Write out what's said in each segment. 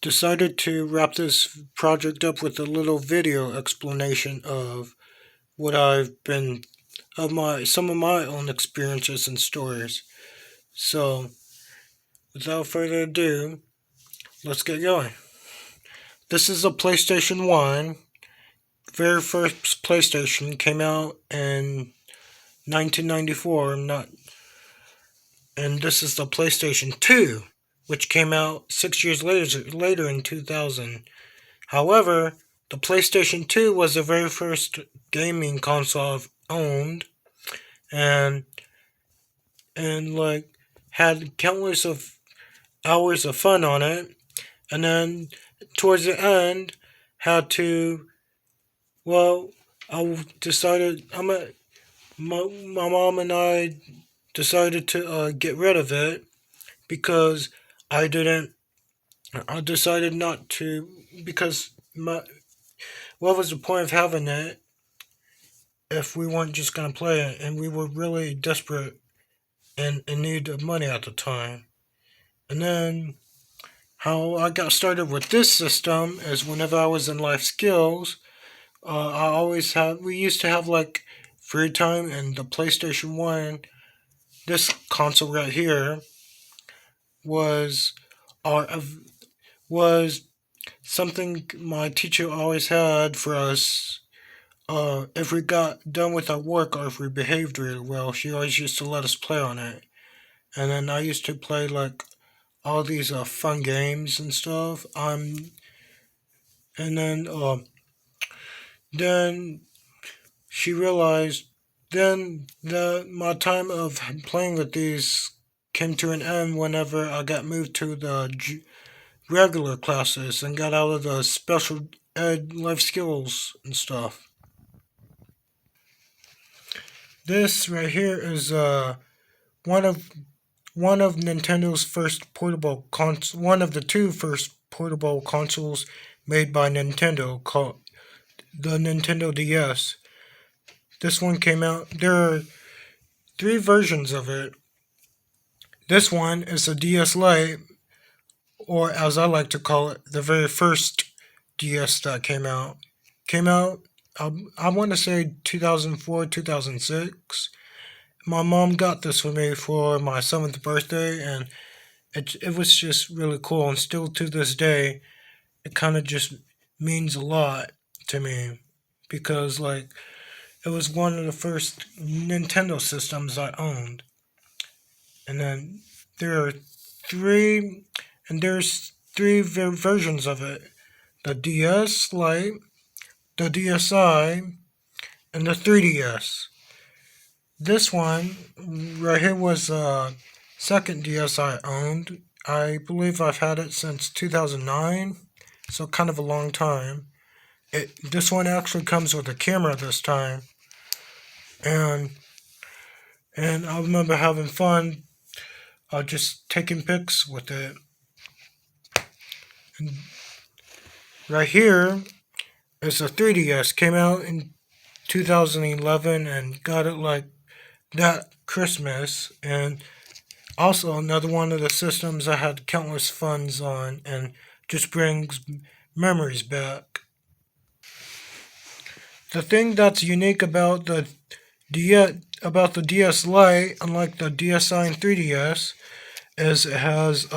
decided to wrap this project up with a little video explanation of what I've been of my some of my own experiences and stories. So, without further ado, let's get going. This is a PlayStation 1. Very first PlayStation came out in 1994, not and this is the PlayStation 2, which came out 6 years later in 2000. However, the PlayStation 2 was the very first gaming console I've owned, and like had countless of hours of fun on it. And then towards the end, had to well, I decided my mom and I decided to get rid of it because I didn't. I decided not to because what was the point of having it if we weren't just gonna play it, and we were really desperate and in need of money at the time. And then how I got started with this system is whenever I was in life skills, I always had we used to have like free time, and the PlayStation 1, this console right here, was our was something my teacher always had for us. If we got done with our work or if we behaved really well, she always used to let us play on it. And then I used to play like all these fun games and stuff. And then she realized then the my time of playing with these came to an end whenever I got moved to the regular classes and got out of the special ed life skills and stuff. This right here is one of one of Nintendo's first one of the two first portable consoles made by Nintendo called the Nintendo DS. This one came out. There are three versions of it. This one is a DS Lite, or as I like to call it, the very first DS that came out. Came out, I want to say 2004, 2006. My mom got this for me for my 7th birthday, and it was just really cool. And still to this day, it kind of just means a lot to me because, like, it was one of the first Nintendo systems I owned. And then there are three, there's three versions of it: the DS Lite, the DSi, and the 3DS. This one right here was the second DS I owned. I believe I've had it since 2009, so kind of a long time. This one actually comes with a camera this time, and I remember having fun just taking pics with it. And right here is a 3DS. Came out in 2011 and got it like that Christmas. And also another one of the systems I had countless funs on and just brings memories back. The thing that's unique about the DS Lite, unlike the DSi and 3DS, is it has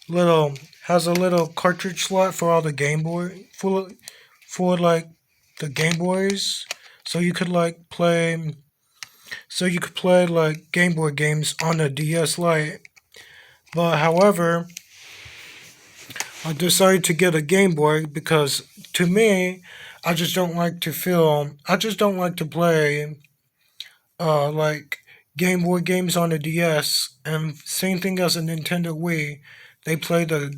little has a little cartridge slot for all the Game Boy for like the Game Boys, so you could like play like Game Boy games on the DS Lite. But however, I decided to get a Game Boy because to me, I just don't like to play like Game Boy games on the DS, and same thing as a Nintendo Wii. They play the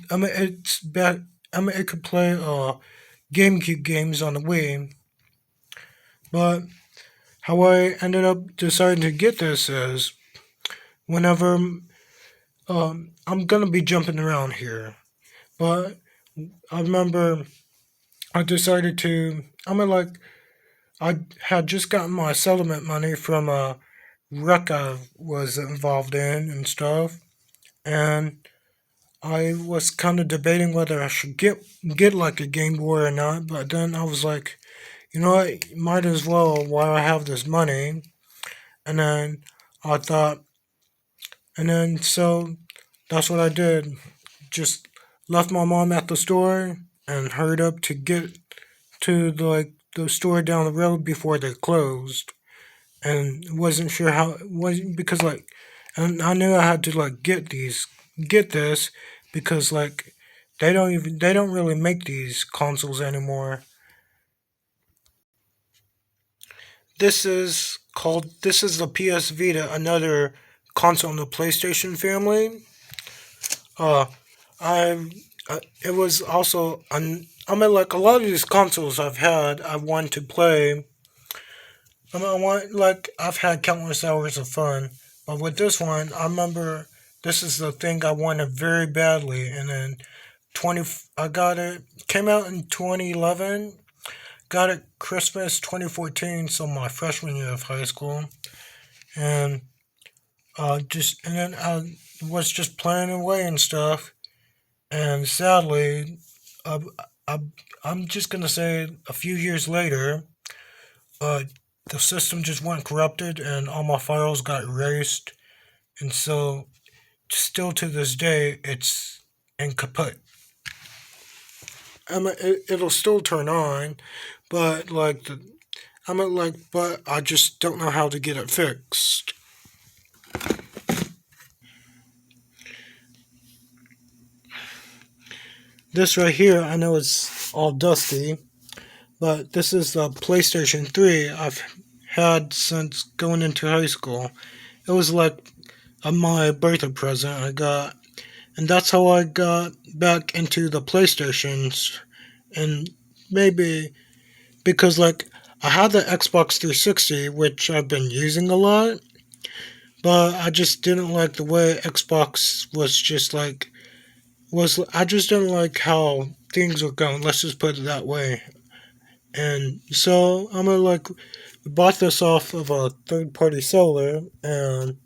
I mean it's bad I mean it could play GameCube games on the Wii. But how I ended up deciding to get this is whenever I'm gonna be jumping around here. But I remember I decided to I mean like I had just gotten my settlement money from a wreck I was involved in and stuff, and I was kind of debating whether I should get like a Game Boy or not, but then I was like, you know what, might as well while I have this money. And then I thought, and then so that's what I did. Just left my mom at the store and hurried up to get to the store down the road before they closed. And wasn't sure how it was because and I knew I had to get this because they don't really make these consoles anymore. This is the PS Vita, another console in the PlayStation family. Uh, I it was also I mean like a lot of these consoles I've wanted to play. I want like I've had countless hours of fun, but with this one, I remember this is the thing I wanted very badly, and then 20 I got it came out in 2011. Got it Christmas 2014, so my freshman year of high school, and just and then I was just playing away and stuff, and sadly, uh, I, I'm just gonna say a few years later, uh, the system just went corrupted and all my files got erased, and so still to this day it's incaput. It'll still turn on, but but I just don't know how to get it fixed. This right here, I know it's all dusty, but this is the PlayStation 3 I've had since going into high school. It was like my birthday present I got, and that's how I got back into the PlayStations. And maybe because I had the Xbox 360, which I've been using a lot, but I just didn't like the way Xbox was just like was I just didn't like how things were going. Let's just put it that way. And so I'm gonna bought this off of a third party seller, and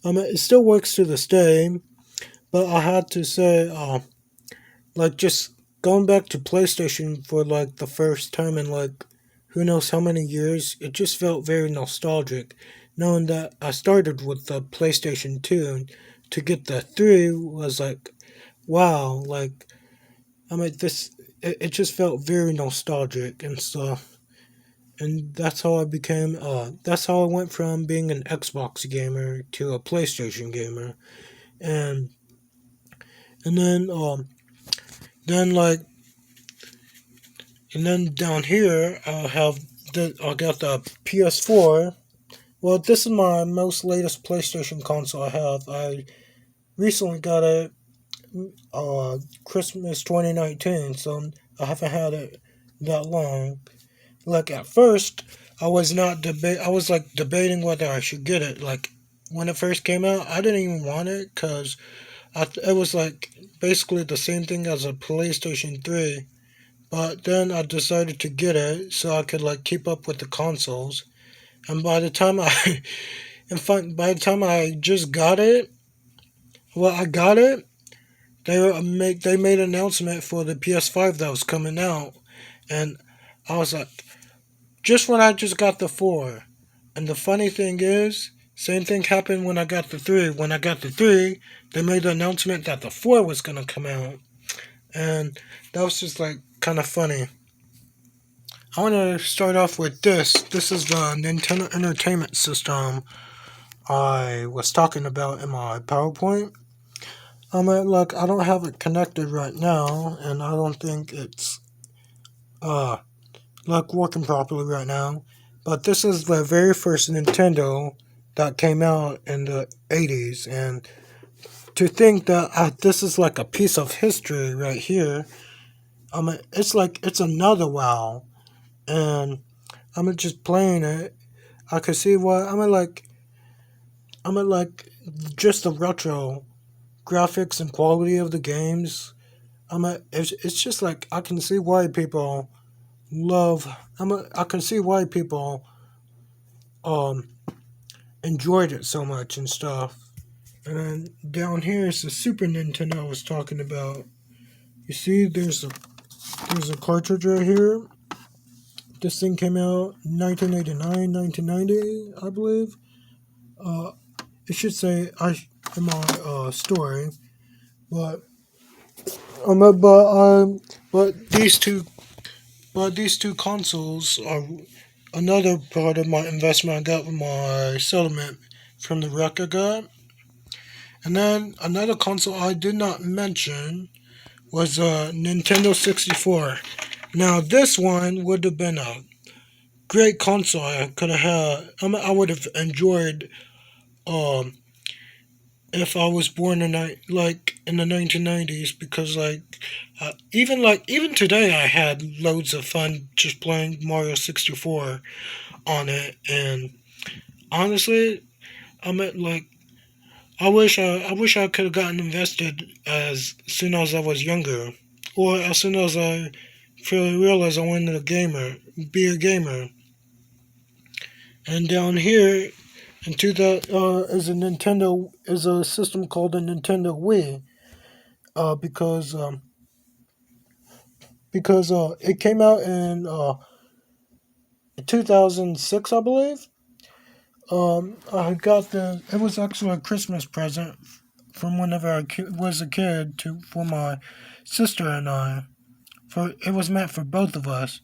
it still works to this day. But I had to say, just going back to PlayStation for like the first time in like who knows how many years, it just felt very nostalgic, knowing that I started with the PlayStation 2 and to get the 3 was like, wow, it just felt very nostalgic and stuff. And that's how that's how I went from being an Xbox gamer to a PlayStation gamer. And and then like and then down here I got the PS4. Well, this is my most latest PlayStation console I have. I recently got it Christmas 2019, so I haven't had it that long. Like at first, I was like debating whether I should get it. Like when it first came out, I didn't even want it because it was like basically the same thing as a PlayStation 3. But then I decided to get it so I could like keep up with the consoles. And by the time I just got it, well, I got it. They made an announcement for the PS5 that was coming out, and I was like, just when I just got the 4. And the funny thing is, same thing happened when I got the 3. When I got the 3, they made the announcement that the 4 was gonna come out, and that was just like kind of funny. I want to start off with this. This is the Nintendo Entertainment System I was talking about in my PowerPoint. I don't have it connected right now, and I don't think it's uh working properly right now. But this is the very first Nintendo that came out in the 80s, and to think that this is like a piece of history right here. It's another wow, and I'm just playing it. I can see why. Like just the retro graphics and quality of the games. It's just like I can see why people love. I can see why people um enjoyed it so much and stuff. And then down here is the Super Nintendo I was talking about. You see, there's a cartridge right here. This thing came out 1989, 1990, I believe. Uh, it should say in my story, but um, but um, but these two consoles are another part of my investment I got with my settlement from the wreck I got. And then another console I did not mention was a Nintendo 64. Now this one would have been a great console I could have had. I would have enjoyed um if I was born in the 1990s, because even today I had loads of fun just playing Mario 64 on it. And honestly, I'm at like I wish I could have gotten invested as soon as I was younger, or as soon as I really realized I wanted be a gamer. And down here into the is a system called the Nintendo Wii, because it came out in 2006, I believe. I got the it was actually a Christmas present from whenever was a kid to for my sister and I. For it was meant for both of us,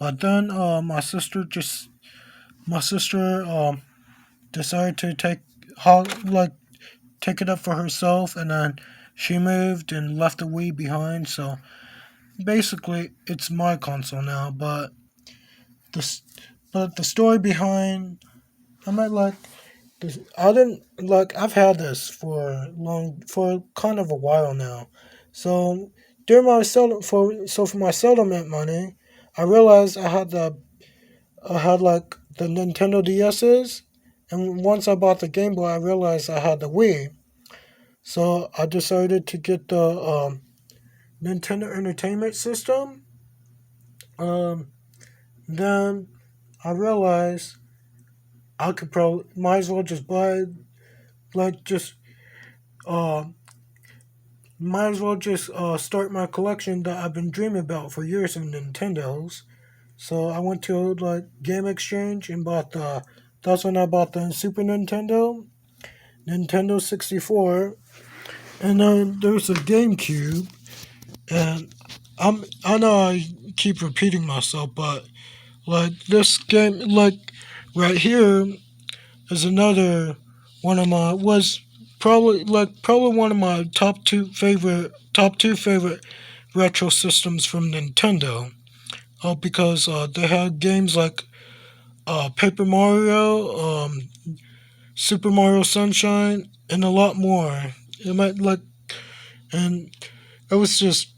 but then my sister decided to take it up for herself, and then she moved and left the Wii behind. So basically, it's my console now. The but the story behind I might like this. I didn't like. I've had this for kind of a while now. So during my for my settlement money, I realized I had like the Nintendo DS's, and once I bought the Game Boy, I realized I had the Wii. So I decided to get the Nintendo Entertainment System. Um, then I realized I could probably might as well just buy like just uh might as well just start my collection that I've been dreaming about for years of Nintendos. So I went to like Game Exchange and bought the. That's when I bought the Super Nintendo, Nintendo 64, and then there's a GameCube. And I know I keep repeating myself, but like this game, like right here is another one of my was probably one of my top two favorite retro systems from Nintendo. Because they had games like Paper Mario, Super Mario Sunshine, and a lot more. It might like and it was just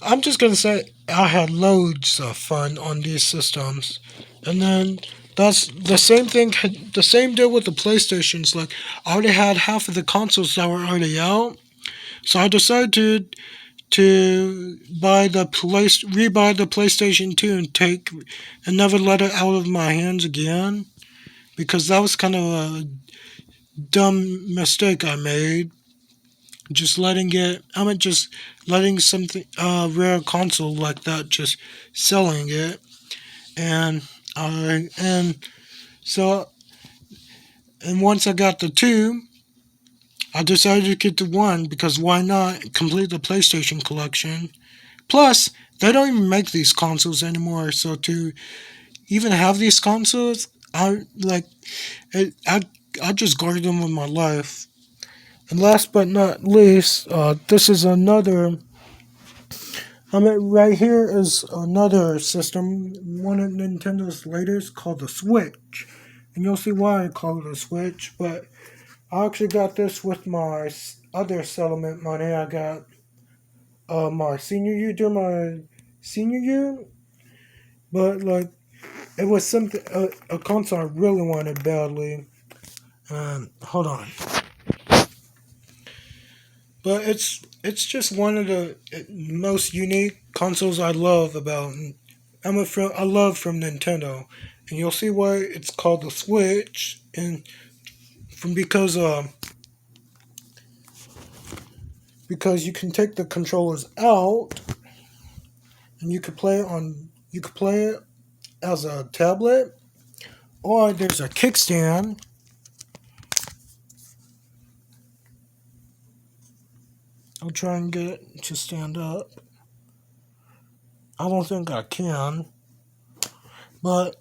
I'm just gonna say I had loads of fun on these systems. And then that's the same thing. The same deal with the PlayStations. Like I already had half of the consoles that were already out, so I decided to rebuy the PlayStation 2 and never let it out of my hands again, because that was kind of a dumb mistake I made. Just letting something rare console like that just selling it. And so and once I got the two, I decided to get the one, because why not complete the PlayStation collection? Plus, they don't even make these consoles anymore, so to even have these consoles, I I just guard them with my life. And last but not least, this is another. Right here is another system, one of Nintendo's latest, called the Switch, and you'll see why I call it a Switch. But I actually got this with my other settlement money. I got my senior year during my senior year, but like it was something a console I really wanted badly. Hold on, but it's just one of the most unique consoles I love about. I love from Nintendo, and you'll see why it's called the Switch, and from because because you can take the controllers out and you could play it as a tablet, or there's a kickstand. I'll try and get it to stand up. I don't think I can, but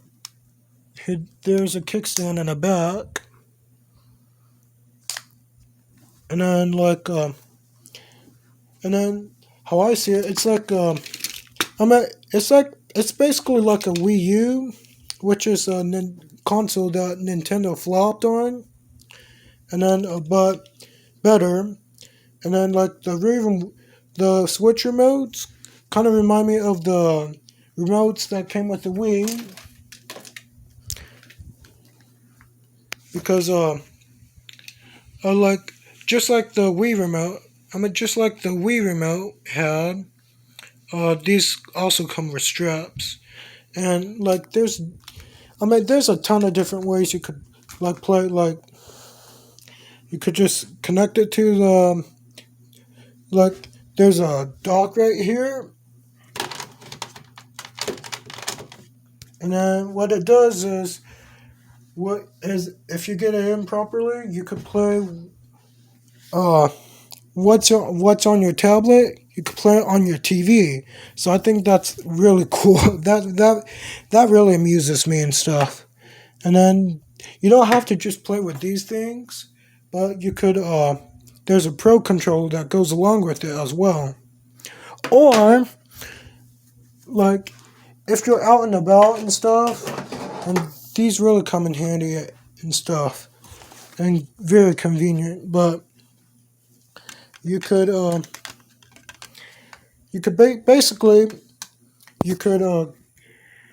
there's a kickstand in the back, and then and then how I see it, it's like it's basically like a Wii U, which is a console that Nintendo flopped on, and then but better, and then like the Switch remotes kind of remind me of the remotes that came with the Wii, because I like just like the Wii remote. Just like the Wii remote had. These also come with straps, and like there's a ton of different ways you could like play. Like you could just connect it to there's a dock right here, and then what it does is if you get it in properly, you could play what's on your tablet. You could play it on your TV. So I think that's really cool. That really amuses me and stuff. And then you don't have to just play with these things, but you could there's a pro controller that goes along with it as well. Or like if you're out and about and stuff, and these really come in handy and stuff, and very convenient. But you could basically you could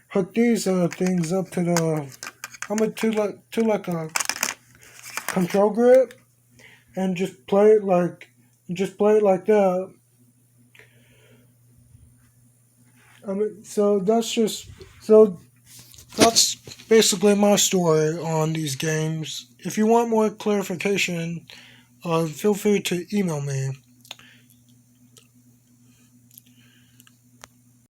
hook these things up to to like a control grip, and just play it like that. So that's basically my story on these games. If you want more clarification, feel free to email me.